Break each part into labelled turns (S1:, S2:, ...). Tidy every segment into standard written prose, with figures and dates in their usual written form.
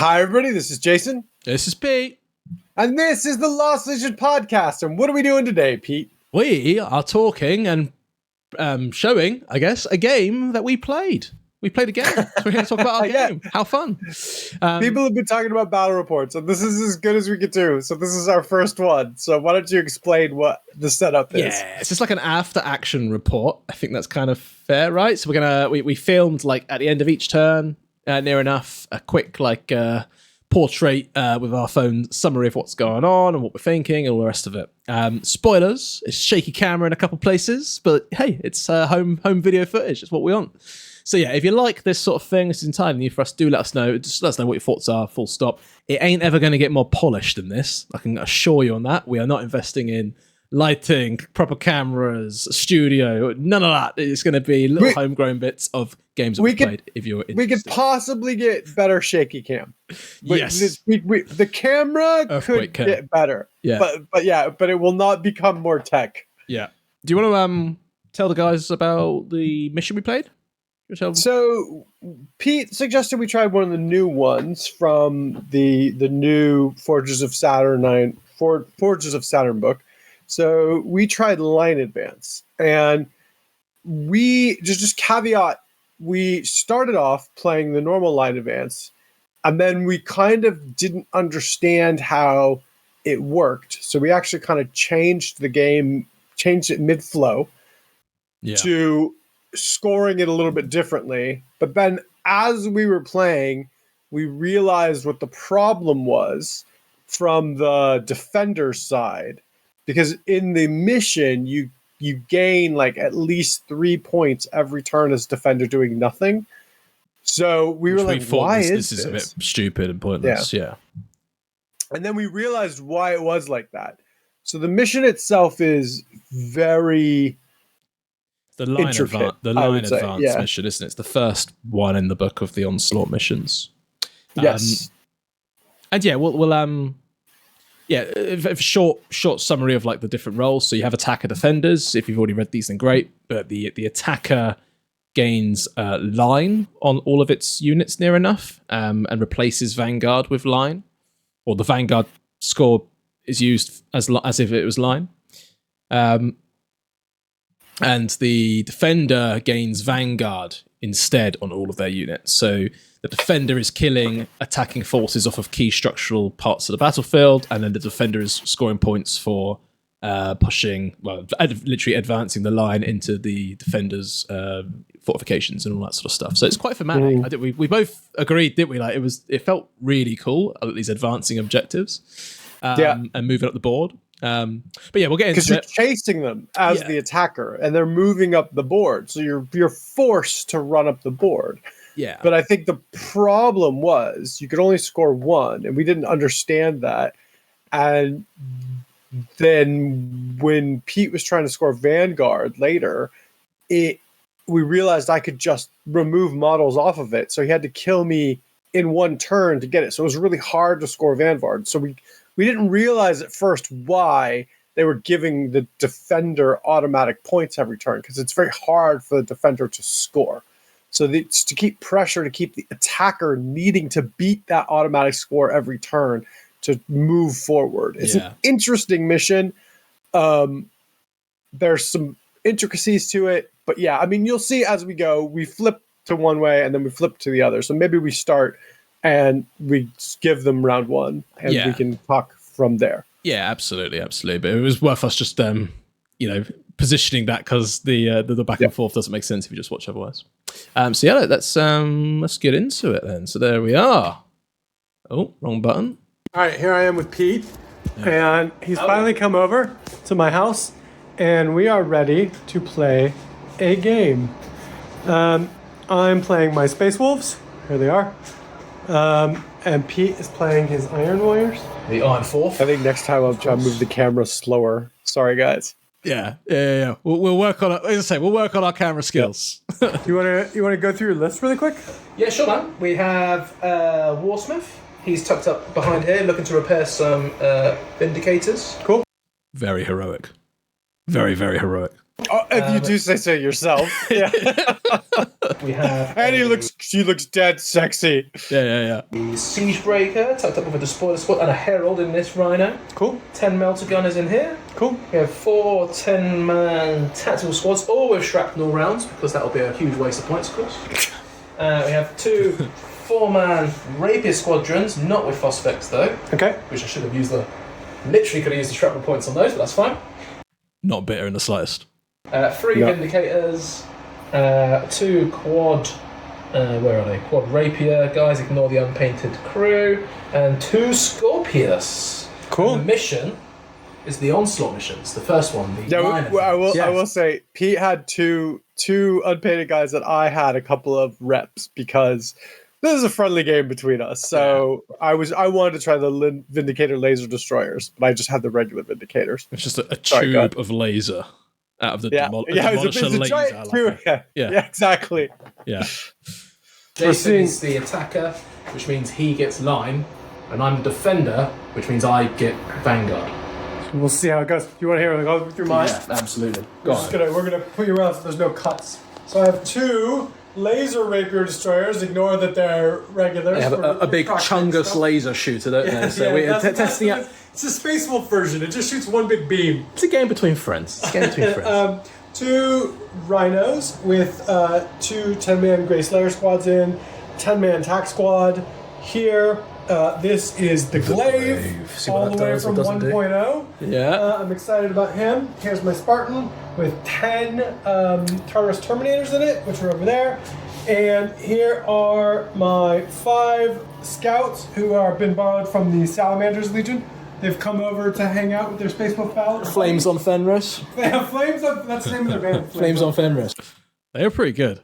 S1: Hi, everybody. This is Jason.
S2: This is Pete.
S1: And this is the Lost Legion podcast. And what are we doing today, Pete?
S2: We are talking and showing, I guess, a game that we played. We played a game. So we're going to talk about our game. How fun.
S1: People have been talking about battle reports, and this is as good as we could do. So this is our first one. So why don't you explain what the setup is?
S2: Yeah, it's just like an after-action report. I think that's kind of fair, right? So we filmed like at the end of each turn, near enough, a quick portrait with our phone summary of what's going on and what we're thinking and all the rest of it. Spoilers, it's shaky camera in a couple places, but hey, it's home video footage. It's what we want. So yeah, if you like this sort of thing, this is entirely new for us. Do let us know. Just let us know what your thoughts are, full stop. It ain't ever going to get more polished than this. I can assure you on that. We are not investing in lighting, proper cameras, studio, none of that. It's going to be little homegrown bits of games that we played, if you're interested.
S1: We could possibly get better shaky cam. But
S2: yes.
S1: The camera could get better.
S2: Yeah.
S1: But it will not become more tech.
S2: Yeah. Do you want to tell the guys about the mission we played?
S1: So Pete suggested we try one of the new ones from the new Forges of Saturn book. So we tried Line Advance, and we just caveat, we started off playing the normal Line Advance, and then we kind of didn't understand how it worked. So we actually kind of changed it mid-flow to scoring it a little bit differently. But then as we were playing, we realized what the problem was from the defender side. Because in the mission, you gain like at least 3 points every turn as defender doing nothing. So we were like, why is this? This is a bit
S2: stupid and pointless. Yeah.
S1: And then we realized why it was like that. So the mission itself is very
S2: the line advance mission, isn't it? It's the first one in the book of the Onslaught missions.
S1: Yes.
S2: And yeah, a short summary of like the different roles. So you have attacker defenders. If you've already read these, then great. But the attacker gains line on all of its units near enough, and replaces Vanguard with line, or the Vanguard score is used as if it was line. And the defender gains Vanguard instead on all of their units. So the defender is killing attacking forces off of key structural parts of the battlefield, and then the defender is scoring points for literally advancing the line into the defender's fortifications and all that sort of stuff. So it's quite thematic. I think we both agreed, didn't we? Like it felt really cool, these advancing objectives, and moving up the board. But yeah, we'll get into it.
S1: Because you're chasing them as the attacker, and they're moving up the board, so you're forced to run up the board.
S2: Yeah.
S1: But I think the problem was you could only score one, and we didn't understand that. And then when Pete was trying to score Vanguard later, we realized I could just remove models off of it, so he had to kill me in one turn to get it. So it was really hard to score Vanguard. So we didn't realize at first why they were giving the defender automatic points every turn, because it's very hard for the defender to score. So it's to keep pressure, to keep the attacker needing to beat that automatic score every turn to move forward. It's an interesting mission. There's some intricacies to it, but yeah, I mean, you'll see as we go, we flip to one way and then we flip to the other. So maybe we start and we give them round one, and we can talk from there.
S2: Yeah, absolutely. But it was worth us just, positioning that, because the back and forth doesn't make sense if you just watch otherwise. So yeah, let's get into it then. So there we are. Oh, wrong button.
S1: All right, here I am with Pete, and he's finally come over to my house, and we are ready to play a game. I'm playing my Space Wolves. Here they are. And Pete is playing his Iron Warriors.
S2: The Iron Fourth.
S1: I think next time I'll try to move the camera slower. Sorry, guys.
S2: Yeah. We'll work on it. As I say, we'll work on our camera skills.
S1: You want to go through your list really quick?
S2: Yeah, sure, man. We have Warsmith. He's tucked up behind here, looking to repair some Vindicators.
S1: Cool.
S2: Very heroic. Very, very heroic.
S1: Oh, if you do say so yourself. Yeah.
S3: We have
S1: And she looks dead sexy.
S2: Yeah.
S3: the Siegebreaker, tucked up with a Despoiler Squad, and a Herald in this Rhino.
S1: Cool.
S3: 10 Melter Gunners in here.
S1: Cool.
S3: We have 4 10-man tactical squads, all with shrapnel rounds, because that will be a huge waste of points, of course. We have 2 4-man Rapier squadrons, not with Phosphex though.
S1: Okay.
S3: Which I should have used literally could have used the shrapnel points on those, but that's fine.
S2: Not bitter in the slightest.
S3: 3 Vindicators, 2 quad, where are they? Quad Rapier guys, ignore the unpainted crew, and 2 Scorpius.
S1: Cool.
S3: And the mission is the Onslaught missions, the first one.
S1: I will say, Pete had two unpainted guys that I had a couple of reps because this is a friendly game between us. So I wanted to try the Vindicator laser destroyers, but I just had the regular Vindicators.
S2: It's just a tube of laser out of the demolisher
S1: it's a
S2: laser.
S1: giant tube. Yeah, exactly.
S2: Yeah.
S3: Jason is the attacker, which means he gets line, and I'm the defender, which means I get Vanguard.
S1: We'll see how it goes. You want to hear it go through mine?
S3: Yeah, absolutely.
S1: We're gonna put you around so there's no cuts. So I have 2 laser rapier destroyers. Ignore that they're regular.
S2: They have a big Chungus laser shooter, don't they? So we're testing out.
S1: It's a Space Wolf version. It just shoots one big beam.
S2: It's a game between friends.
S1: 2 rhinos with 2 10-man Grey Slayer squads in, 10-man tack squad here. This is the Glaive, all the way from 1.0.
S2: Yeah.
S1: I'm excited about him. Here's my Spartan with 10 Tartarus Terminators in it, which are over there. And here are my 5 scouts who are been borrowed from the Salamanders Legion. They've come over to hang out with their Space Wolf pals.
S2: Flames on Fenris.
S1: They have Flames on. That's the name of their band.
S2: Flames on Fenris. They are pretty good.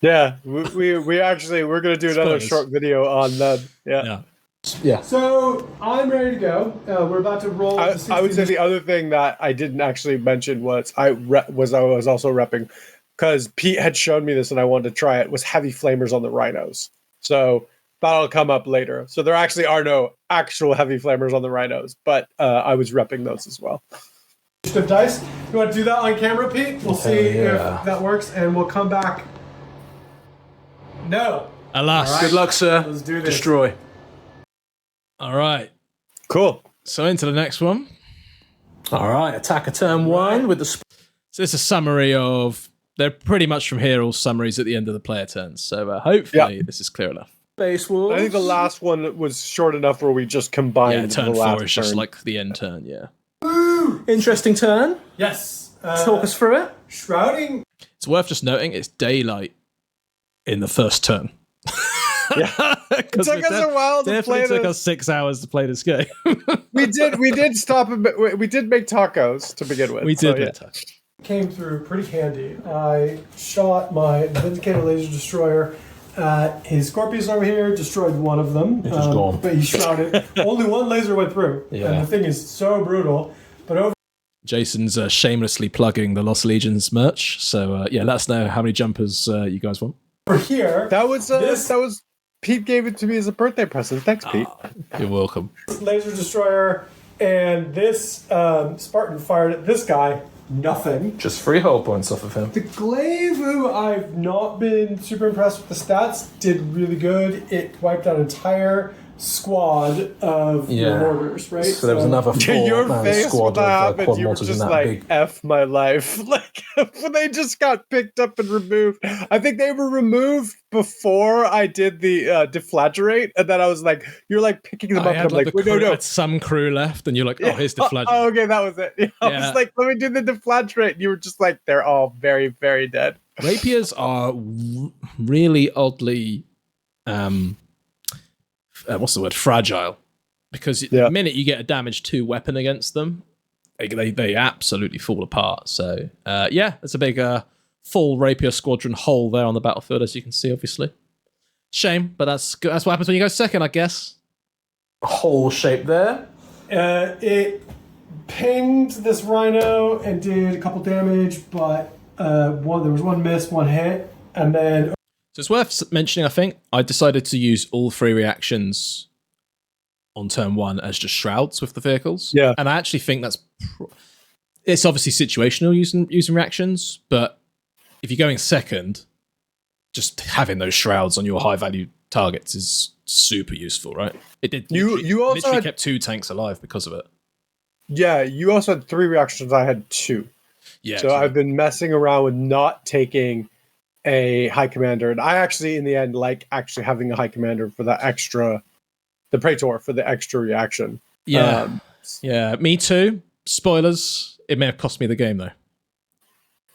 S1: Yeah, we're gonna do another short video on them. Yeah. So I'm ready to go. We're about to roll. I would say the other thing that I didn't actually mention was I was also repping because Pete had shown me this and I wanted to try it. Was heavy flamers on the rhinos. So that'll come up later. So there actually are no actual heavy flamers on the rhinos, but I was repping those as well. Of dice. You want to do that on camera, Pete? We'll see if that works, and we'll come back. No.
S2: Alas.
S1: Right.
S2: Good luck, sir.
S1: Let's do this.
S2: Destroy. All right.
S1: Cool.
S2: So into the next one. All right. Attacker turn 1 with the... So it's a summary of... They're pretty much from here, all summaries at the end of the player turns. So hopefully this is clear enough. Base Wolves.
S1: I think the last one was short enough where we just combined
S2: turn
S1: the
S2: 4
S1: last
S2: is just like the end turn, yeah.
S1: Woo!
S2: Interesting turn.
S1: Yes.
S2: Talk us through it.
S1: Shrouding.
S2: It's worth just noting it's daylight in the first turn.
S1: Yeah. It took us a while to play this.
S2: Definitely took us 6 hours to play this game.
S1: We did stop a bit. We did make tacos to begin with.
S2: We did make tacos.
S1: Came through pretty handy. I shot my Vindicator laser destroyer at his Scorpius over here, destroyed one of them.
S2: It's just gone.
S1: But he's shrouded. Only one laser went through.
S2: Yeah.
S1: And the thing is so brutal. But over
S2: Jason's shamelessly plugging the Lost Legions merch. So let us know how many jumpers you guys want.
S1: here. That was Pete gave it to me as a birthday present. Thanks, Pete.
S2: You're welcome.
S1: Laser destroyer and this Spartan fired at this guy. Nothing.
S2: Just 3 hull points off of him.
S1: The Glaive, who I've not been super impressed with the stats, did really good. It wiped out an entire squad of mortars, right?
S2: So there was another 4-man squad of quad
S1: you were
S2: mortars
S1: just
S2: in that
S1: like,
S2: big...
S1: F my life. Like, when they just got picked up and removed. I think they were removed before I did the deflagrate, and then I was like, you're like picking them up, and I'm like, no.
S2: Had some crew left, and you're like, here's deflagrate.
S1: Oh, okay, that was it. Yeah, I was like, let me do the deflagrate, and you were just like, they're all very, very dead.
S2: Rapiers are really oddly... what's the word? Fragile. Because the minute you get a damage 2 weapon against them, they absolutely fall apart. So, it's a big full Rapier Squadron hole there on the battlefield, as you can see, obviously. Shame, but that's what happens when you go second, I guess. Hole shape there.
S1: It pinged this Rhino and did a couple damage, but there was one miss, one hit, and then...
S2: So it's worth mentioning, I think, I decided to use all 3 reactions on turn 1 as just shrouds with the vehicles.
S1: Yeah.
S2: And I actually think that's... it's obviously situational using reactions, but if you're going second, just having those shrouds on your high value targets is super useful, right? It did.
S1: You also
S2: literally kept 2 tanks alive because of it.
S1: Yeah, you also had 3 reactions. I had 2.
S2: Yeah.
S1: So I've been messing around with not taking a high commander, and I actually, in the end, like actually having a high commander for that extra, the Praetor for the extra reaction.
S2: Yeah. Yeah, me too. Spoilers. It may have cost me the game though.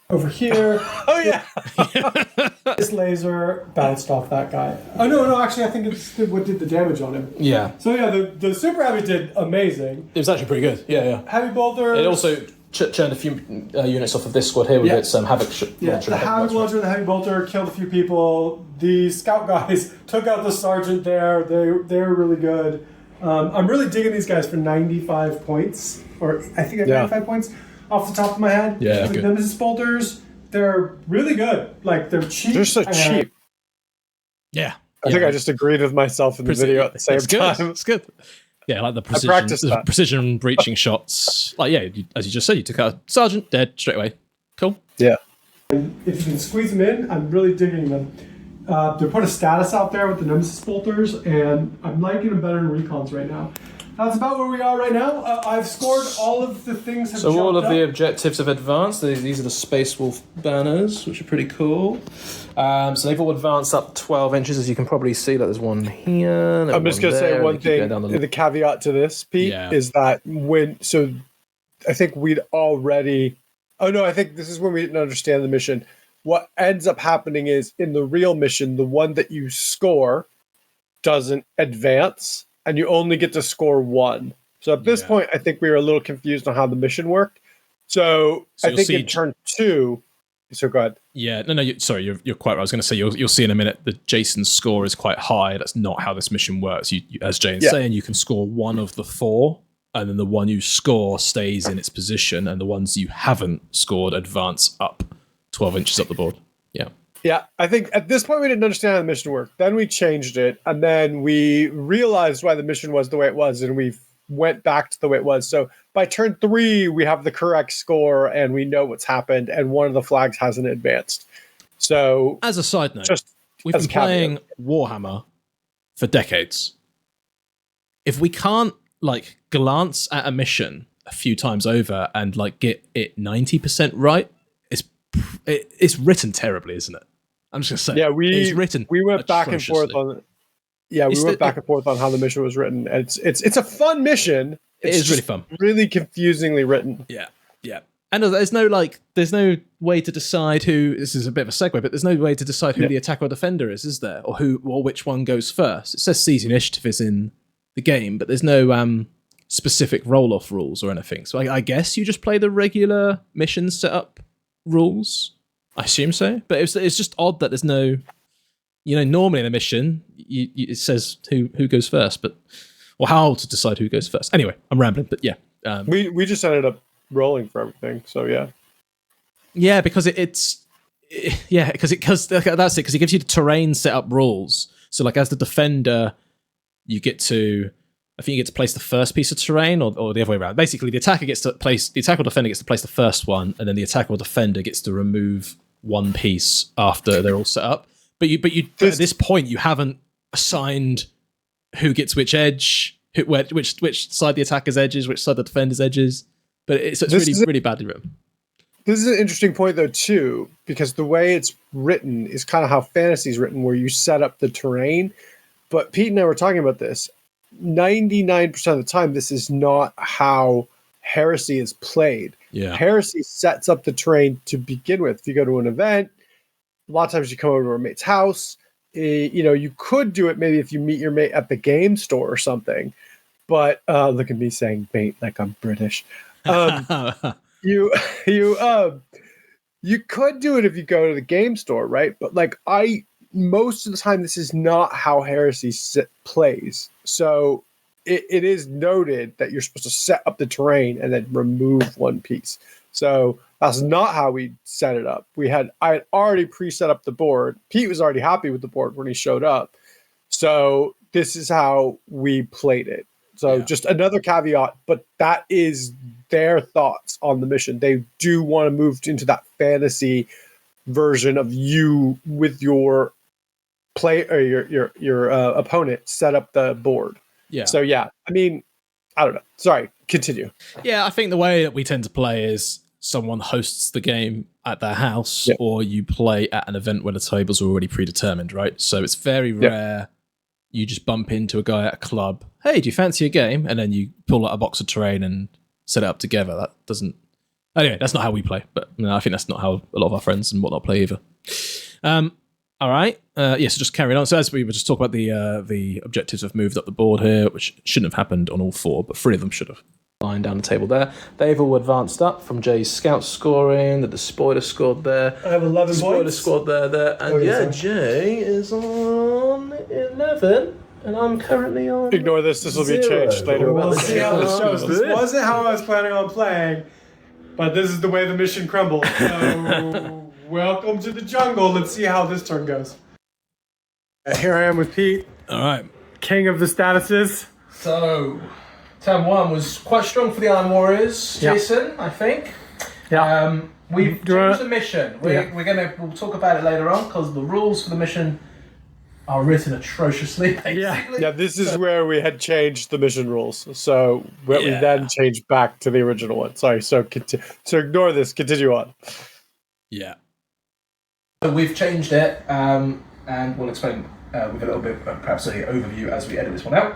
S4: Over here,
S1: Oh yeah.
S4: this laser bounced off that guy. Oh no! Actually, I think it's what did the damage on him.
S2: Yeah.
S4: So yeah, the super heavy did amazing.
S2: It was actually pretty good. Yeah.
S4: Heavy bolter.
S2: It also churned a few units off of this squad here with its Havoc launcher.
S4: The Havoc launcher and the heavy bolter killed a few people. The scout guys took out the sergeant there. They're really good. I'm really digging these guys for 95 points, or I think I have 95 points off the top of my head.
S2: Yeah,
S4: the Nemesis bolters, they're really good. Like they're cheap.
S1: They're so cheap.
S2: Yeah.
S1: I think I just agreed with myself in the video at the same time.
S2: It's good. Yeah, like the precision breaching shots. Like, as you just said, you took out a sergeant, dead straight away. Cool.
S1: Yeah.
S4: And if you can squeeze them in, I'm really digging them. They put a status out there with the Nemesis bolters, and I'm liking them better than recons right now. That's about where we are right now. I've scored all of the things.
S3: So all of the objectives have advanced. These are the Space Wolf banners, which are pretty cool. So they've all advanced up 12 inches, as you can probably see. Like there's one here.
S1: I'm just going to say one thing. The caveat to this, Pete, is that I think we'd already... Oh, no, I think this is when we didn't understand the mission. What ends up happening is, in the real mission, the one that you score doesn't advance, and you only get to score 1. So at this point, I think we were a little confused on how the mission worked. So I think in turn 2... So go ahead.
S2: Yeah, you're quite right. I was going to say you'll see in a minute that Jason's score is quite high. That's not how this mission works. You as Jane's saying, you can score 1 of the 4, and then the one you score stays in its position, and the ones you haven't scored advance up 12 inches up the board. Yeah.
S1: Yeah, I think at this point we didn't understand how the mission worked. Then we changed it, and then we realized why the mission was the way it was, and we went back to the way it was. So by turn 3, we have the correct score, and we know what's happened, and one of the flags hasn't advanced. So,
S2: as a side note, we've been
S1: playing
S2: playing Warhammer for decades. If we can't glance at a mission a few times over and get it 90% right, it's written terribly, isn't it? I'm just gonna say, it's written.
S1: We went back and forth on it. Yeah, we went back and forth on how the mission was written. It's a fun mission.
S2: It is really fun.
S1: Really confusingly written.
S2: Yeah. And there's no way to decide who. This is a bit of a segue, but there's no way to decide who the attacker or defender is there, or which one goes first. It says seize initiative is in the game, but there's no specific roll-off rules or anything. So I guess you just play the regular mission setup rules. I assume so, but it's just odd that there's no. Normally in a mission, it says who goes first, or how to decide who goes first. Anyway, I'm rambling, but yeah.
S1: We just ended up rolling for everything, so yeah.
S2: Yeah, because because that's it, because it gives you the terrain setup rules. So as the defender, I think you get to place the first piece of terrain, or the other way around. Basically, the attacker or defender gets to place the first one, and then the attacker or defender gets to remove one piece after they're all set up. But at this point, you haven't assigned who gets which edge, which side the attacker's edges, which side the defender's edges. But it's really badly written.
S1: This is an interesting point, though, too, because the way it's written is kind of how fantasy is written, where you set up the terrain. But Pete and I were talking about this. 99% of the time, this is not how Heresy is played.
S2: Yeah.
S1: Heresy sets up the terrain to begin with. If you go to an event, a lot of times you come over to a mate's house. You could do it maybe if you meet your mate at the game store or something. But look at me saying mate like I'm British. You could do it if you go to the game store, right? But most of the time, this is not how Heresy plays. So it is noted that you're supposed to set up the terrain and then remove one piece. So that's not how we set it up. I had already pre-set up the board. Pete was already happy with the board when he showed up. So this is how we played it. So just another caveat, but that is their thoughts on the mission. They do want to move into that fantasy version of you with your play or your opponent set up the board.
S2: Yeah.
S1: So yeah, I mean, I don't know. Sorry, continue.
S2: Yeah, I think the way that we tend to play is someone hosts the game at their house, or you play at an event where the tables are already predetermined, right? So it's very rare you just bump into a guy at a club. Hey, do you fancy a game? And then you pull out a box of terrain and set it up together. That doesn't. Anyway, that's not how we play. But I think that's not how a lot of our friends and whatnot play either. All right. So just carrying on. So as we were just talking about the objectives have moved up the board here, which shouldn't have happened on all 4, but 3 of them should have. Line down the table there. They've all advanced up from Jay's scout scoring. The Despoiler scored there.
S4: I have 11
S2: Despoiler
S4: points.
S2: scored there. And Jay is on 11. And I'm currently on.
S1: Ignore this. This will be changed later.
S4: We'll see how this goes. This wasn't how I was planning on playing, but this is the way the mission crumbled. So, welcome to the jungle. Let's see how this turn goes. Here I am with Pete.
S2: All right.
S4: King of the statuses.
S3: So, turn 1 was quite strong for the Iron Warriors, Jason, I think.
S4: Yeah.
S3: We've changed the mission. We'll talk about it later on, because the rules for the mission are written atrociously, basically.
S1: Yeah, this is where we had changed the mission rules. So we then changed back to the original one. Sorry, so ignore this. Continue on.
S2: Yeah.
S3: So we've changed it, and we'll explain with a little bit, perhaps an overview as we edit this one out.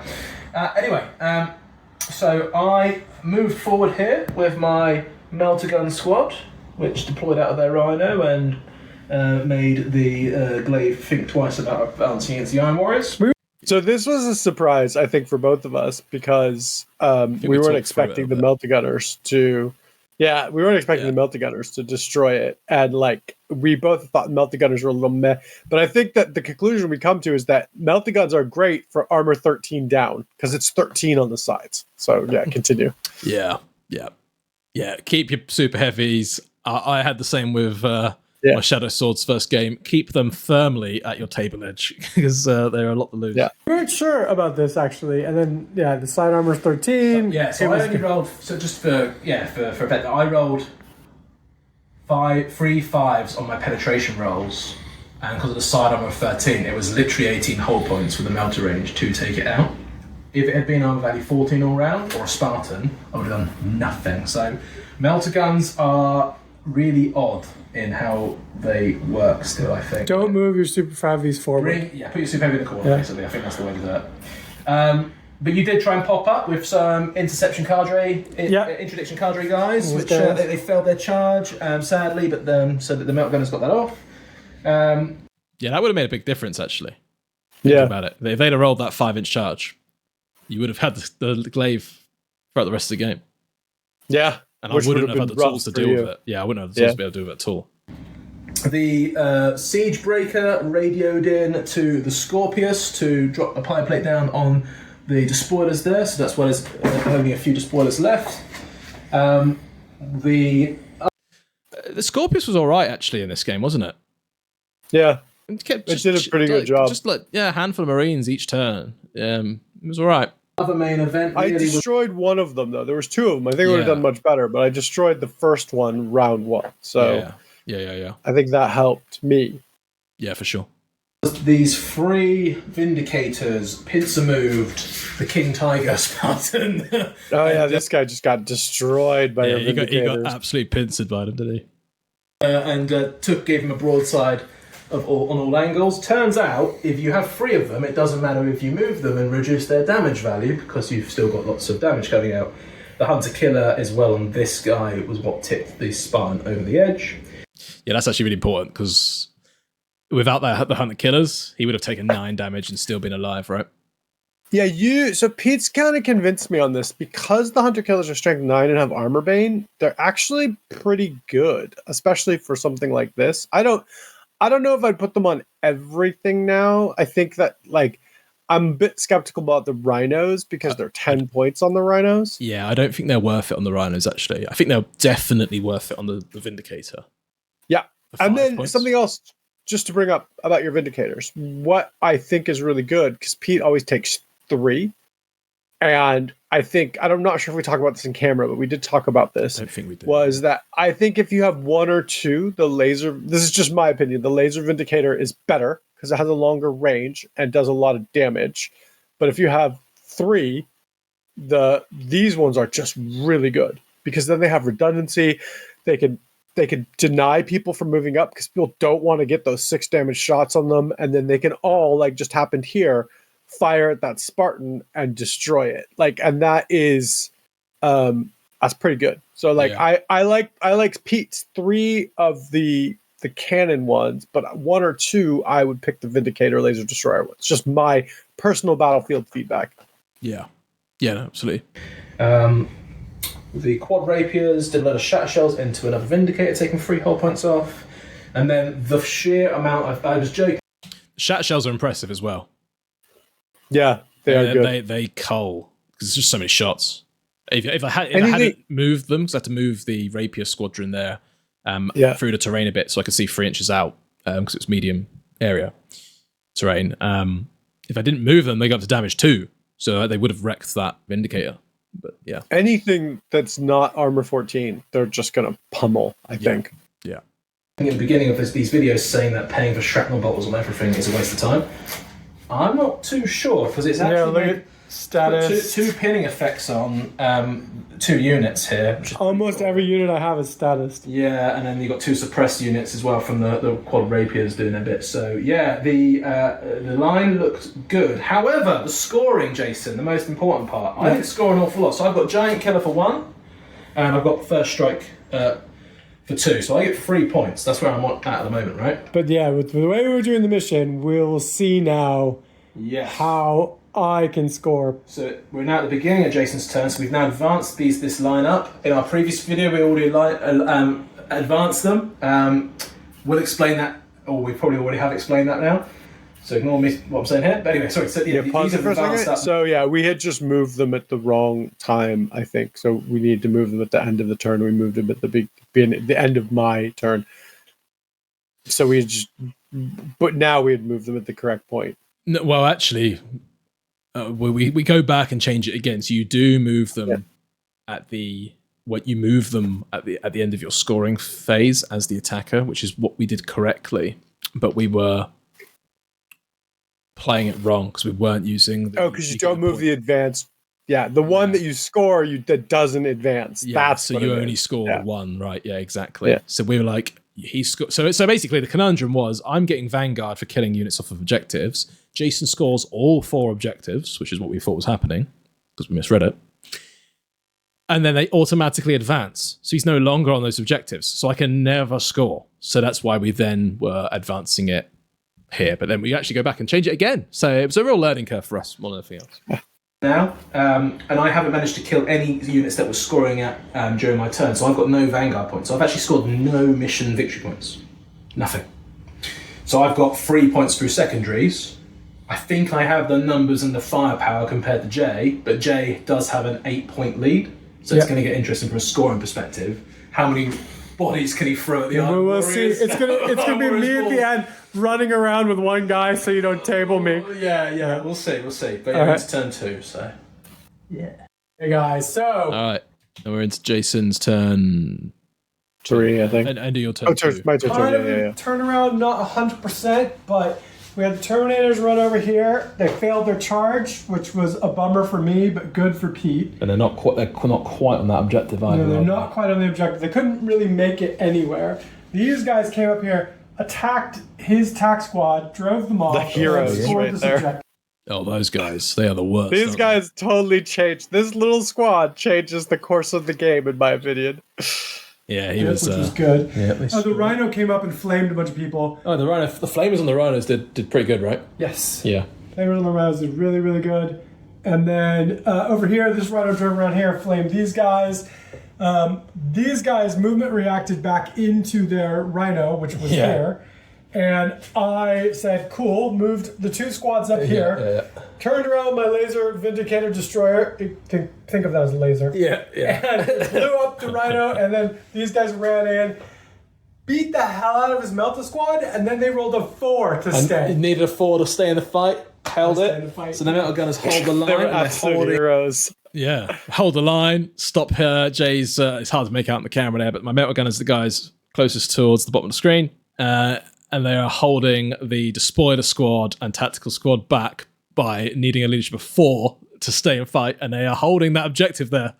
S3: Anyway, so I moved forward here with my Melter Gun squad, which deployed out of their Rhino and made the glaive think twice about balancing against the Iron Warriors.
S1: So this was a surprise, I think, for both of us, because we weren't expecting the Melter Gunners to... Yeah, we weren't expecting the Melter Gunners to destroy it. And, we both thought Melter Gunners were a little meh. But I think that the conclusion we come to is that Melter Guns are great for armor 13 down, because it's 13 on the sides. So, yeah, continue.
S2: Yeah. Keep your super heavies. I had the same with my Shadow Swords first game. Keep them firmly at your table edge, because they're a lot to lose.
S1: Yeah.
S4: We weren't sure about this, actually. And then, the side armor's 13.
S3: So I only rolled, so just for a bet, I rolled 3 5s on my penetration rolls, and because of the side armor of 13, it was literally 18 hull points with the melter range to take it out. If it had been armor value 14 all round, or a Spartan, I would have done nothing. So melter guns are really odd in how they work still, I think.
S4: Don't move your Super 5Vs forward.
S3: Put your Super Heavy in the corner, basically. I think that's the way to do it. But you did try and pop up with some interception cadre, introduction cadre guys, which they failed their charge, sadly, but so that the melt gunners got that off.
S2: Yeah, that would have made a big difference, actually. Think about it. If they'd have rolled that 5-inch charge, you would have had the glaive throughout the rest of the game.
S1: Yeah.
S2: And I wouldn't have had the tools to deal with it. Yeah, I wouldn't have the tools to be able to do it at all.
S3: The Siege Breaker radioed in to the Scorpius to drop a pie plate down on the despoilers there, so that's why there's only a few despoilers left. The
S2: Scorpius was all right, actually, in this game, wasn't it?
S1: Yeah.
S2: It
S1: did a pretty good job.
S2: Just a handful of Marines each turn. It was all right.
S3: Other main event
S1: I destroyed one of them, though. There was 2 of them. I think I would have done much better, but I destroyed the first one round 1. So
S2: yeah.
S1: I think that helped me.
S2: Yeah, for sure.
S3: These 3 Vindicators pincer moved the King Tiger Spartan.
S1: This guy just got destroyed by
S2: he got absolutely pincered by them, did he?
S3: And gave him a broadside on all angles. Turns out, if you have 3 of them, it doesn't matter if you move them and reduce their damage value, because you've still got lots of damage coming out. The Hunter Killer as well on this guy was what tipped the Spartan over the edge.
S2: Yeah, that's actually really important, because without the Hunter Killers, he would have taken 9 damage and still been alive, right?
S1: Yeah, so Pete's kind of convinced me on this, because the Hunter Killers are strength 9 and have armor bane. They're actually pretty good, especially for something like this. I don't know if I'd put them on everything now. I think that, I'm a bit skeptical about the Rhinos, because they're 10 points on the Rhinos.
S2: Yeah, I don't think they're worth it on the Rhinos, actually. I think they're definitely worth it on the Vindicator.
S1: Yeah. And then
S2: points.
S1: Something else, just to bring up about your Vindicators. What I think is really good, because Pete always takes 3. and I think, I'm not sure if we talked about this in camera, but we did talk about this.
S2: I don't think we did.
S1: Was that I think if you have one or two, this is just my opinion, the Laser Vindicator is better because it has a longer range and does a lot of damage. But if you have three, these ones are just really good because then they have redundancy. They can deny people from moving up because people don't want to get those 6 damage shots on them, and then they can all, like just happened here, fire at that Spartan and destroy it. Like, and that is that's pretty good. So like I like Pete's 3 of the cannon ones, but 1 or 2 I would pick the Vindicator Laser Destroyer ones. Just my personal Battlefield feedback.
S2: Yeah, no, absolutely.
S3: The quad rapiers did a lot of shatter shells into another Vindicator, taking 3 hull points off. And then the sheer amount of... I was joking.
S2: Shatter shells are impressive as well.
S1: Yeah, they are good.
S2: They cull, because it's just so many shots. If I hadn't moved them, because I had to move the rapier squadron there through the terrain a bit so I could see 3 inches out, because it's medium area terrain. If I didn't move them, they got up to damage 2. So they would have wrecked that Vindicator. But yeah.
S1: Anything that's not armor 14, they're just going to pummel, I think.
S2: Yeah.
S3: In the beginning of these videos saying that paying for shrapnel bottles on everything is a waste of time. I'm not too sure, because it's actually
S4: status.
S3: Two pinning effects on 2 units here.
S4: Almost every unit I have is status.
S3: Yeah, and then you've got 2 suppressed units as well from the quad rapiers doing a bit. So yeah, the line looked good. However, the scoring, Jason, the most important part. I didn't score an awful lot. So I've got Giant Killer for 1, and I've got First Strike for 2. So I get 3 points. That's where I'm at the moment, right?
S4: But yeah, with the way we were doing the mission, we'll see now how I can score.
S3: So we're now at the beginning of Jason's turn, so we've now advanced this line up. In our previous video, we already advanced them. We'll explain that, or we probably already have explained that now. So ignore me what I'm saying here. But anyway, sorry. So
S1: pause it for a second.
S3: Up.
S1: So yeah, we had just moved them at the wrong time, I think. So we needed to move them at the end of the turn. We moved them at the end of my turn. So but now we had moved them at the correct point.
S2: No, well, actually, we go back and change it again. So you do move them at the end of your scoring phase as the attacker, which is what we did correctly. But we were playing it wrong because we weren't using
S1: because you don't move the advanced. Yeah, the one that you score that doesn't advance.
S2: Yeah,
S1: that's
S2: so you only score 1, right? Yeah, exactly. Yeah. So we were like, he scored. So basically, the conundrum was, I'm getting Vanguard for killing units off of objectives. Jason scores all 4 objectives, which is what we thought was happening because we misread it. And then they automatically advance. So he's no longer on those objectives. So I can never score. So that's why we then were advancing it here. But then we actually go back and change it again. So it was a real learning curve for us, more than anything else.
S3: Now, and I haven't managed to kill any units that were scoring at during my turn, so I've got no Vanguard points. So I've actually scored no mission victory points. Nothing. So I've got 3 points through secondaries. I think I have the numbers and the firepower compared to Jay, but Jay does have an 8-point lead, so it's going to get interesting from a scoring perspective. How many bodies can he throw at the Iron
S4: We'll see. It's gonna be me at the end running around with one guy so you don't table me.
S3: Yeah, we'll see. But yeah, it's turn 2, so.
S4: Yeah. Hey guys, so.
S2: All right. Now we're into Jason's turn
S1: 3, I think.
S2: And end of your turn 2.
S1: My turn. Yeah.
S4: Turnaround, not 100%, but we had the Terminators run over here. They failed their charge, which was a bummer for me, but good for Pete.
S3: And they're not quite on that objective either.
S4: No, they're not quite on the objective. They couldn't really make it anywhere. These guys came up here, attacked his tac squad, drove them off.
S1: The heroes right there.
S4: Objective.
S2: Oh, those guys. They are the worst.
S1: These guys totally changed. This little squad changes the course of the game, in my opinion.
S2: Yeah, which
S4: was good.
S2: Yeah,
S4: the Rhino came up and flamed a bunch of people.
S3: Oh, the flamers on the Rhinos did pretty good, right?
S4: Yes.
S3: Yeah.
S4: Flamers on the Rhinos did really, really good. And then over here, this Rhino drove around here, flamed these guys. These guys' movement reacted back into their Rhino, which was here. And I said, cool, moved the 2 squads up here, turned around my Laser Vindicator Destroyer, think of that as a laser. And blew up the Rhino, and then these guys ran in, beat the hell out of his Melta squad, and then they rolled a 4 to stay.
S3: He needed a 4 to stay in the fight. held
S4: Stand and
S3: it.
S4: fight.
S3: So the metal gunners hold the line.
S1: They were
S3: and they're
S1: absolute
S3: holding.
S1: heroes.
S2: Yeah, hold the line, stop her. Jay's, it's hard to make out in the camera there, but my metal gunners, the guys closest towards the bottom of the screen, and they are holding the despoiler squad and tactical squad back by needing a leadership of 4 to stay and fight, and they are holding that objective there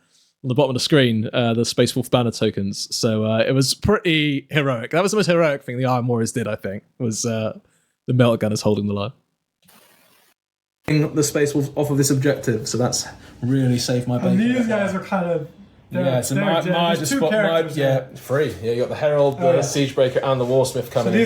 S2: on the bottom of the screen, the Space Wolf banner tokens. So it was pretty heroic. That was the most heroic thing the Iron Warriors did, I think, was the metal gunners holding the line.
S3: The Space Wolf off of this objective, so that's really saved my
S4: And
S3: bacon.
S4: these guys are kind of.
S3: Yeah, so
S4: they're dead. There's two characters there.
S3: free. Yeah, you got the Herald, the
S4: Oh, yeah.
S3: Siegebreaker, and the Warsmith coming
S4: So
S3: in.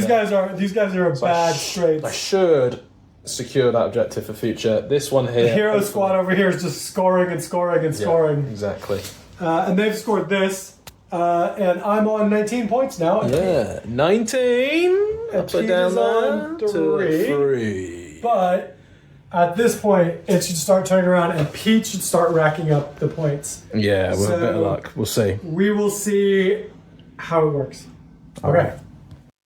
S4: these guys are a bad straits.
S3: I should secure that objective for future. This one here.
S4: The hero squad over here is just scoring and scoring and scoring.
S3: Exactly.
S4: And they've scored this. And I'm on 19 points now.
S3: Yeah, 19. I'll put
S4: Pete
S3: down
S4: is
S3: there
S4: on
S3: to 3.
S4: But at this point, it should start turning around, and Pete should start racking up the points.
S3: Yeah, with a bit of
S4: So-
S3: luck. We'll see.
S4: We will see how it works. Okay.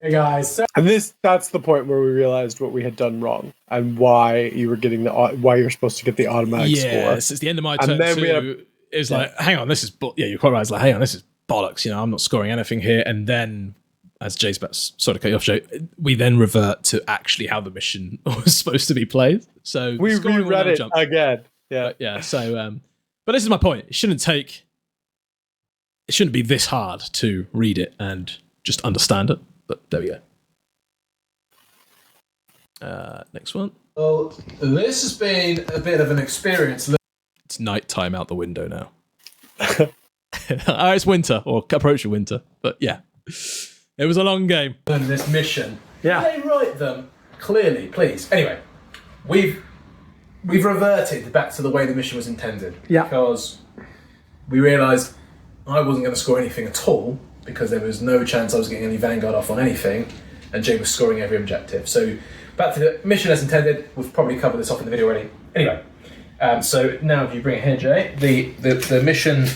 S4: Hey guys, so
S1: And that's the point where we realized what we had done wrong and why you were getting why you were supposed to get the automatic score.
S2: Yes, it's the end of my
S1: And
S2: turn
S1: then we had
S2: too. It was like, hang on, this is you're quite right. It's like, hang on, this is bollocks. You know, I'm not scoring anything here. And then, as Jay's about to sort of cut you off, Jay, we then revert to actually how the mission was supposed to be played. So
S1: We
S2: scoring will
S1: reread
S2: now
S1: it
S2: jump.
S1: again. Yeah.
S2: But yeah. So, but this is my point. It shouldn't be this hard to read it and just understand it. But there we go. Next one.
S3: Well, this has been a bit of an experience.
S2: It's night time out the window now. It's winter or approaching winter, but yeah, it was a long game.
S3: In this mission.
S1: Yeah.
S3: Can they write them clearly, please? Anyway, we've reverted back to the way the mission was intended.
S4: Yeah.
S3: Because we realised I wasn't going to score anything at all because there was no chance I was getting any Vanguard off on anything, and Jay was scoring every objective. So back to the mission as intended. We've probably covered this off in the video already. Anyway. So now if you bring it here, Jay, the mission.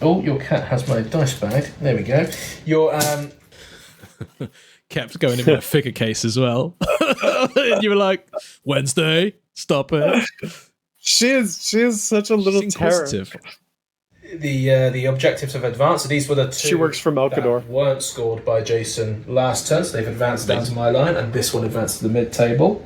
S3: Your cat has my dice bag. There we go. Your
S2: Kept going in with a figure case as well. And you were like, Wednesday, stop it.
S1: She is such a little
S2: She's
S1: terror.
S2: inquisitive.
S3: the objectives have advanced. So these were the 2
S1: She works for Melkador.
S3: that weren't scored by Jason last turn. So they've advanced down to my line, and this one advanced to the mid table.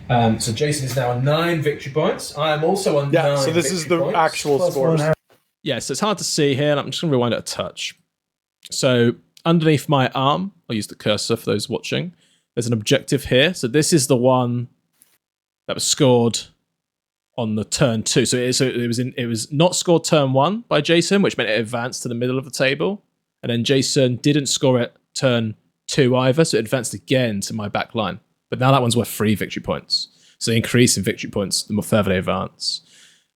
S3: So Jason is now on 9 victory points. I am also on 9
S1: Yeah, so this is
S3: victory
S1: the
S3: points.
S1: actual
S4: plus
S1: scores.
S4: one.
S2: Yeah, so it's hard to see here. And I'm just going to rewind it a touch. So underneath my arm, I'll use the cursor for those watching. There's an objective here. So this is the one that was scored on the turn 2. So it was not scored turn 1 by Jason, which meant it advanced to the middle of the table. And then Jason didn't score it turn 2 either, so it advanced again to my back line. But now that one's worth 3 victory points. So they increase in victory points the more further they advance.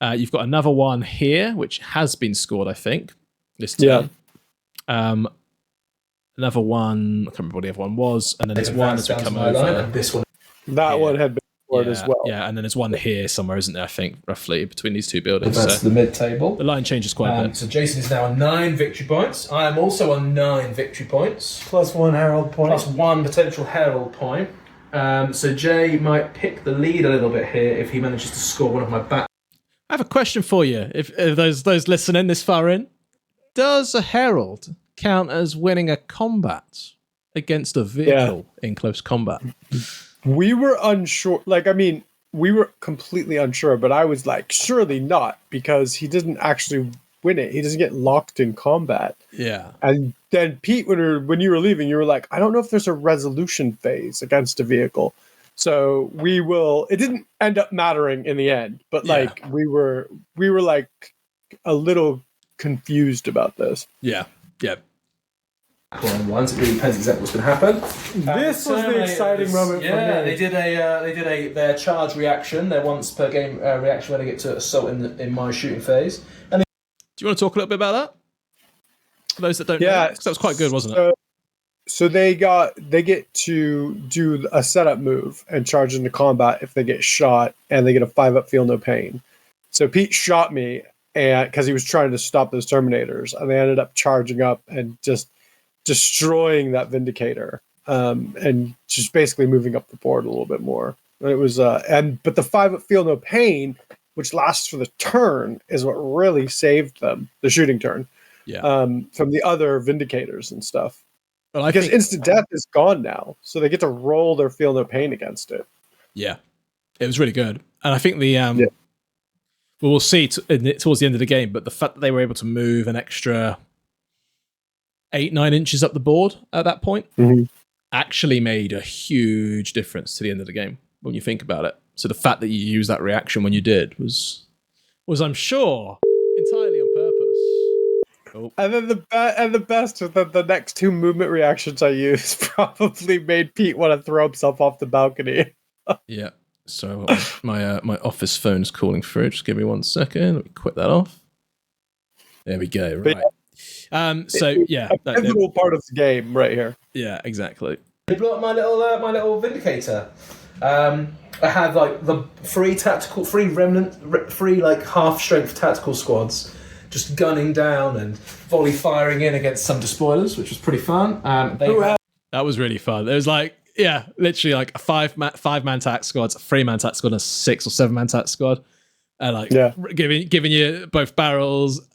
S2: You've got another one here, which has been scored, I think, this turn.
S1: Yeah.
S2: Another one, I can't remember what the other one was. And then there's
S3: They've
S2: one
S3: advanced
S2: that's
S3: down
S2: come
S3: to my line,
S2: over.
S3: and this one.
S1: That one had been scored
S2: Yeah,
S1: as well.
S2: yeah, and then there's one here somewhere, isn't there, I think, roughly, between these two buildings.
S3: Advanced to
S2: So
S3: the mid table.
S2: the line changes quite a bit.
S3: So Jason is now on 9 victory points. I am also on 9 victory points.
S4: Plus 1 Herald point.
S3: Plus 1 potential Herald point. So Jay might pick the lead a little bit here if he manages to score one of my back.
S2: I have a question for you, if those listening this far in. Does a herald count as winning a combat against a vehicle in close combat?
S1: We were unsure. We were completely unsure, but I was like, surely not, because he didn't actually win it. He doesn't get locked in combat.
S2: Yeah.
S1: And then Pete, when you were leaving, you were like, I don't know if there's a resolution phase against a vehicle. So we will. It didn't end up mattering in the end, but we were like a little confused about this.
S2: Yeah. Yeah.
S3: On ones, it really depends exactly what's going to happen.
S4: This was the exciting moment for
S3: Yeah,
S4: me.
S3: they did their charge reaction, their once per game reaction when they get to assault in my shooting phase. And
S2: Do you want to talk a little bit about that? For those that don't know,
S1: Yeah,
S2: 'cause that was quite good, wasn't it?
S1: So they get to do a setup move and charge into combat if they get shot, and they get a 5-up feel no pain. So Pete shot me, and because he was trying to stop those Terminators, and they ended up charging up and just destroying that Vindicator, and just basically moving up the board a little bit more. And it was but the 5 feel no pain, which lasts for the turn, is what really saved them, the shooting turn.
S2: Yeah.
S1: From the other Vindicators and stuff.
S2: Well, I
S1: Because
S2: think,
S1: instant death is gone now, so they get to roll their feel no pain against it.
S2: yeah, it was really good. And I think the we'll see towards the end of the game, but the fact that they were able to move an extra 8-9 inches up the board at that point actually made a huge difference to the end of the game when you think about it. So the fact that you used that reaction when you did was I'm sure entirely on purpose. Oh.
S1: And then the best was that the next 2 movement reactions I used probably made Pete want to throw himself off the balcony.
S2: Yeah. So my office phone's calling through. Just give me 1 second. Let me quit that off. There we go. Right.
S1: A pivotal part of the game right here.
S2: Yeah, exactly.
S3: They blew up my little Vindicator. I had like the 3 remnant, 3 like half strength tactical squads, just gunning down and volley firing in against some despoilers, which was pretty fun.
S2: That was really fun. It was like, yeah, literally like a 5-man tac squad, a 3-man tac squad, and a 6 or 7-man tac squad. Giving you both barrels,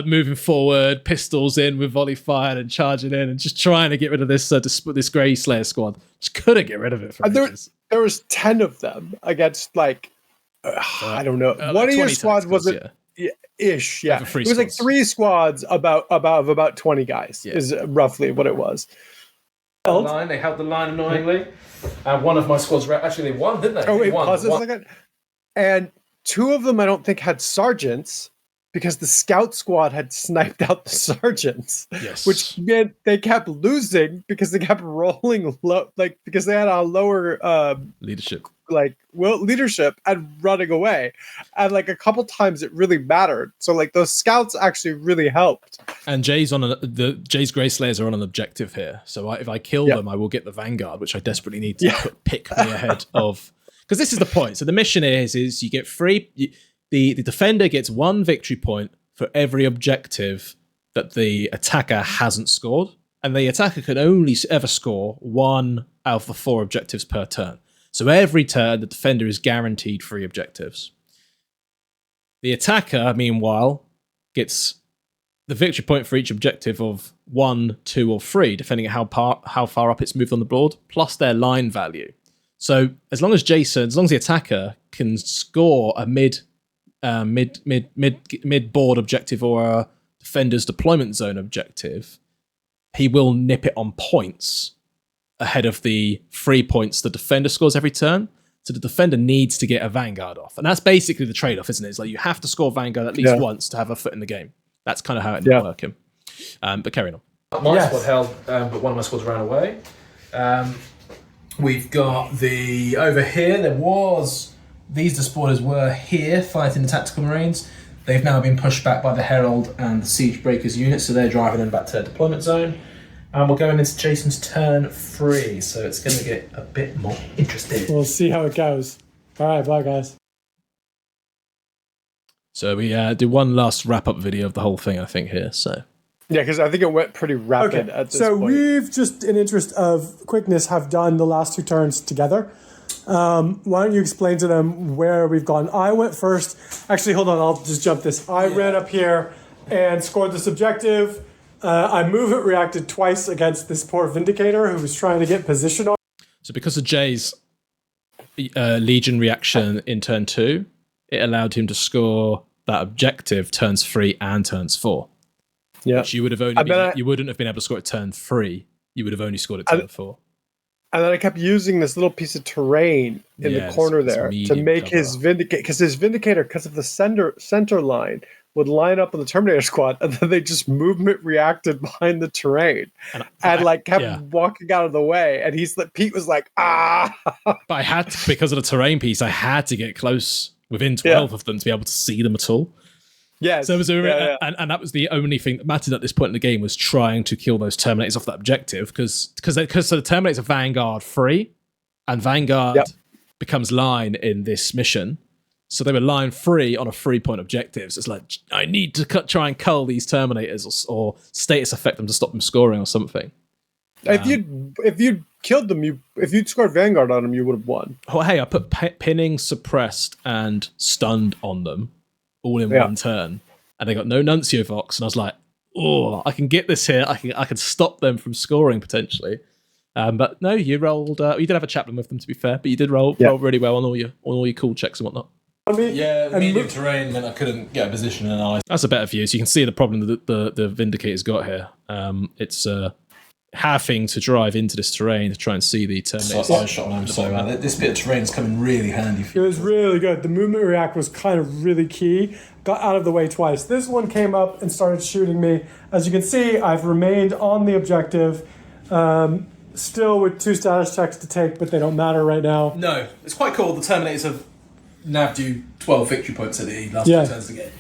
S2: moving forward, pistols in with volley fire and charging in, and just trying to get rid of this Grey Slayer squad. Just couldn't get rid of it.
S1: There was 10 of them against like I don't know. One of your squads wasn't ish. Yeah, it was like 3 squads about 20 guys is roughly what it was.
S3: They held the line annoyingly. And one of my squads actually they won, didn't they?
S1: Oh wait, pause a second. And 2 of them I don't think had sergeants because the scout squad had sniped out the sergeants.
S2: Yes.
S1: Which meant they kept losing because they kept rolling low, like because they had a lower
S2: leadership.
S1: Leadership and running away. And like a couple times it really mattered. So like those scouts actually really helped.
S2: And Jay's Grey Slayers are on an objective here. So if I kill them, I will get the Vanguard, which I desperately need to pick me ahead of. Because this is the point. So the mission is you get the defender gets 1 victory point for every objective that the attacker hasn't scored. And the attacker can only ever score 1 out of the 4 objectives per turn. So every turn, the defender is guaranteed 3 objectives. The attacker, meanwhile, gets the victory point for each objective of 1, 2, or 3, depending on how far up it's moved on the board, plus their line value. So as long as the attacker can score a mid board objective or a defender's deployment zone objective, he will nip it on points ahead of the 3 points the defender scores every turn. So the defender needs to get a Vanguard off. And that's basically the trade-off, isn't it? It's like you have to score Vanguard at least once to have a foot in the game. That's kind of how it ended up working. But carrying on.
S3: My squad held, but one of my squads ran away. We've got over here, these despoilers were here fighting the Tactical Marines. They've now been pushed back by the Herald and the Siege Breakers unit, so they're driving them back to their deployment zone. And we're going into Jason's turn 3, so it's going to get a bit more interesting.
S4: We'll see how it goes. All right, bye, guys.
S2: So we do one last wrap-up video of the whole thing, I think, here. So
S1: yeah, because I think it went pretty rapid at this point.
S4: So we've just, in interest of quickness, have done the last 2 turns together. Why don't you explain to them where we've gone? I went first. Actually, hold on. I'll just jump this. I ran up here and scored this objective. I reacted twice against this poor Vindicator who was trying to get position on.
S2: So because of Jay's Legion reaction in turn 2, it allowed him to score that objective turns 3 and turns 4.
S1: Yeah,
S2: which you would have you wouldn't have been able to score it turn 3. You would have only scored it turn 4.
S1: And then I kept using this little piece of terrain in the corner there to make his Vindicator, because his Vindicator, because of the center line, would line up on the Terminator squad, and then they just movement reacted behind the terrain, and kept walking out of the way. And Pete was like, ah.
S2: But I had to, because of the terrain piece, I had to get close within 12 of them to be able to see them at all.
S1: Yeah.
S2: So it was and that was the only thing that mattered at this point in the game, was trying to kill those Terminators off that objective, because the Terminators are Vanguard free, and Vanguard becomes line in this mission. So they were line free on a 3-point objective. So it's like, I need to try and cull these Terminators or status affect them to stop them scoring or something.
S1: If you killed them, if you'd scored Vanguard on them, you would have won.
S2: Oh, hey, I put pinning, suppressed, and stunned on them all in one turn, and they got no Nuncio Vox, and I was like, oh, I can get this here. I can stop them from scoring potentially. But no, you rolled. You did have a chaplain with them, to be fair, but you did roll really well on all your cool checks and whatnot.
S3: Yeah, the medium terrain meant I couldn't get a position in an eye.
S2: That's a better view, so you can see the problem that the Vindicator's got here. It's having to drive into this terrain to try and see the Terminator.
S3: So I shot on him so well. This bit of terrain is coming really handy for you.
S4: It was really good. The movement react was kind of really key. Got out of the way twice. This one came up and started shooting me. As you can see, I've remained on the objective. Still with 2 status checks to take, but they don't matter right now.
S3: No, it's quite cool. The Terminators have nabbed you 12 victory points at the last 2 turns of the game.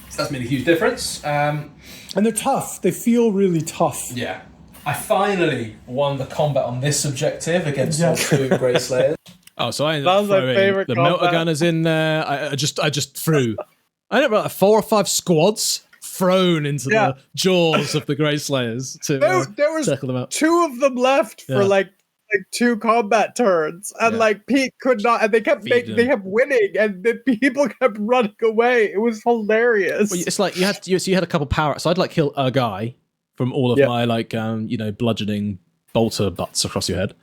S3: So that's made a huge difference.
S4: And they're tough. They feel really tough.
S3: Yeah. I finally won the combat on this objective against 2 Grey Slayers.
S2: Oh, so I ended up throwing the melter gunners in there. I just threw. I ended up about 4 or 5 squads thrown into the jaws of the Grey Slayers to
S1: there was
S2: tackle them out.
S1: 2 of them left for like 2 combat turns, and like Pete could not, and they kept winning, and the people kept running away. It was hilarious.
S2: Well, it's like you had a couple power. So I'd like kill a guy from all of my bludgeoning bolter butts across your head.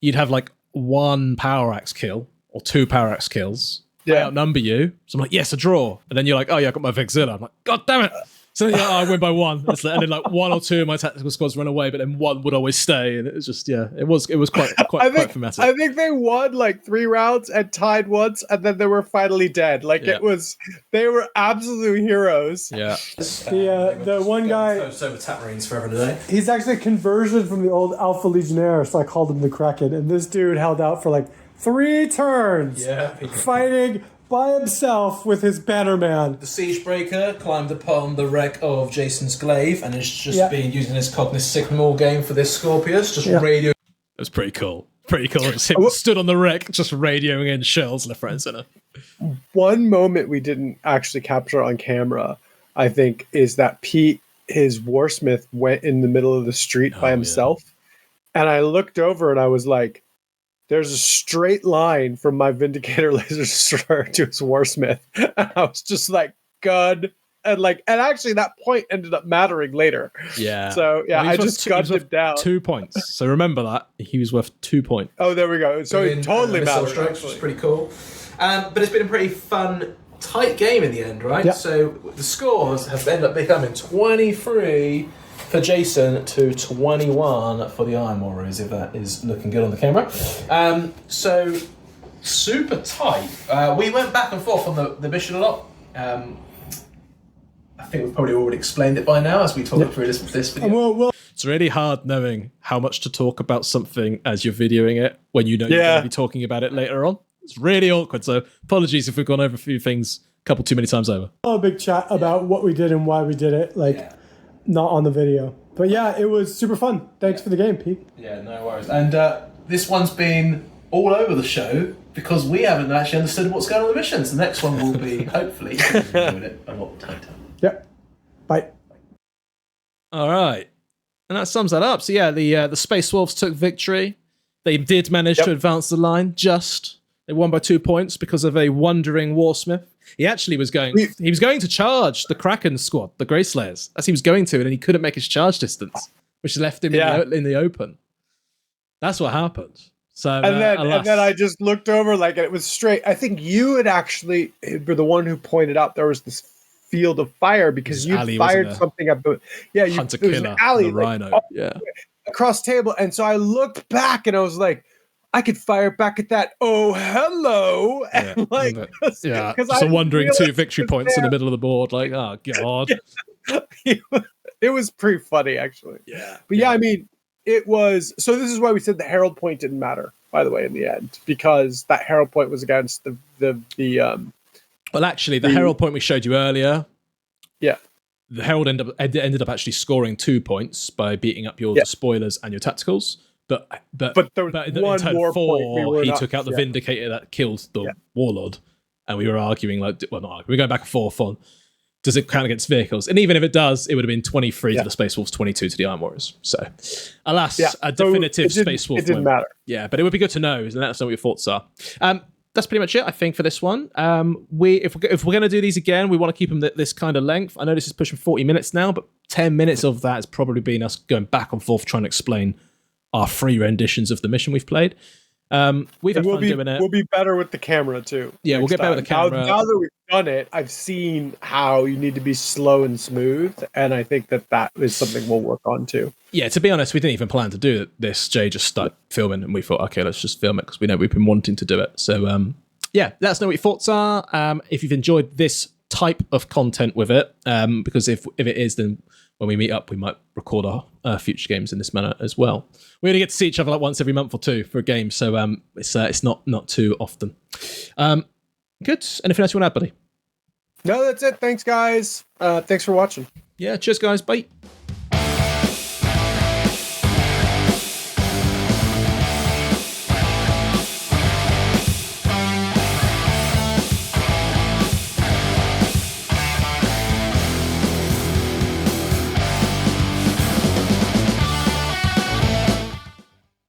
S2: You'd have like 1 power axe kill or 2 power axe kills. I outnumber you, so I'm like, yes, a draw. And then you're like, oh yeah, I got my Vexilla. I'm like, god damn it. So I win by 1. And then like 1 or 2 of my tactical squads run away, but then 1 would always stay, and it was just it was quite thematic.
S1: I think they won like 3 rounds and tied once, and then they were finally dead. Like they were absolute heroes.
S2: Yeah.
S4: The one guy,
S3: so with Tat Marines forever today.
S4: He's actually a conversion from the old Alpha Legionnaire, so I called him the Kraken. And this dude held out for like 3 turns, fighting by himself with his Bannerman.
S3: The Siegebreaker climbed upon the wreck of Jason's glaive and is just been using his Cognis Sigma game for this Scorpius, just radio.
S2: It was pretty cool. Just him stood on the wreck, just radioing in shells left, right, and center.
S1: One moment we didn't actually capture on camera, I think, is that Pete, his Warsmith, went in the middle of the street by himself. Yeah. And I looked over and I was like, there's a straight line from my Vindicator laser destroyer to his Warsmith. And I was just like, God. And actually that point ended up mattering later.
S2: Yeah.
S1: So I just gunned him down.
S2: 2 points. So remember that. He was worth 2 points.
S1: Oh, there we go. So it totally mattered.
S3: Strikes, which is pretty cool. But it's been a pretty fun, tight game in the end, right?
S4: Yep.
S3: So the scores have ended up becoming 23 for Jason to 21 for the Iron Warriors, if that is looking good on the camera. So super tight. We went back and forth on the mission a lot. I think we've probably already explained it by now as we talk through this video.
S2: It's really hard knowing how much to talk about something as you're videoing it when you know you're going to be talking about it later on. It's really awkward, so apologies if we've gone over a few things a couple too many times over.
S4: A big chat about what we did and why we did it, not on the video. But yeah, it was super fun. Thanks for the game, Pete.
S3: Yeah, no worries. And this one's been all over the show because we haven't actually understood what's going on in the missions. The next one will be, hopefully, doing it a lot tighter.
S4: Yep. Bye.
S2: All right. And that sums that up. So yeah, the Space Wolves took victory. They did manage to advance the line, They won by 2 points because of a wandering Warsmith. He actually was going to charge the Kraken squad, the Grey Slayers, as he was going to, and then he couldn't make his charge distance, which left him in the open. That's what happened. So
S1: and then I just looked over and it was straight. I think you had actually were the one who pointed out there was this field of fire because you fired something up.
S2: Hunter Killer, the Rhino,
S1: across table, and so I looked back and I was like, I could fire back at that. Oh, hello! And
S2: just a wandering 2 victory points in the middle of the board. Like, oh god,
S1: it was pretty funny actually.
S2: Yeah,
S1: but I mean, it was. So this is why we said the Herald point didn't matter, by the way, in the end, because that Herald point was against the
S2: Well, actually, the Herald point we showed you earlier.
S1: Yeah.
S2: The Herald ended up actually scoring 2 points by beating up your spoilers and your tacticals. But
S1: there was one
S2: in
S1: more
S2: 4,
S1: point
S2: he took out the Vindicator that killed the Warlord, and we were arguing we were going back and forth on does it count against vehicles? And even if it does, it would have been 23
S1: Yeah.
S2: to the Space Wolves, 22 to the Iron Warriors. So, alas,
S1: Yeah.
S2: a
S1: So
S2: definitive Space Wolf
S1: It didn't
S2: win.
S1: matter.
S2: Yeah, but it would be good to know and let us know what your thoughts are. That's pretty much it, I think, for this one. If we're going to do these again, we want to keep them this kind of length. I know this is pushing 40 minutes now, but 10 minutes of that has probably been us going back and forth trying to explain our 3 renditions of the mission we've played. We've had fun doing it.
S1: We'll be better with the camera too.
S2: Yeah, we'll get better with the camera.
S1: Now that we've done it, I've seen how you need to be slow and smooth, and I think that is something we'll work on too.
S2: Yeah, to be honest, we didn't even plan to do this. Jay just started filming, and we thought, okay, let's just film it because we know we've been wanting to do it. So, yeah, let us know what your thoughts are. If you've enjoyed this type of content with it, because if it is, then when we meet up, we might record our future games in this manner as well. We only get to see each other like once every month or two for a game, so it's not too often. Good. Anything else you want to add, buddy?
S1: No, that's it. Thanks, guys. Thanks for watching.
S2: Yeah, cheers, guys. Bye.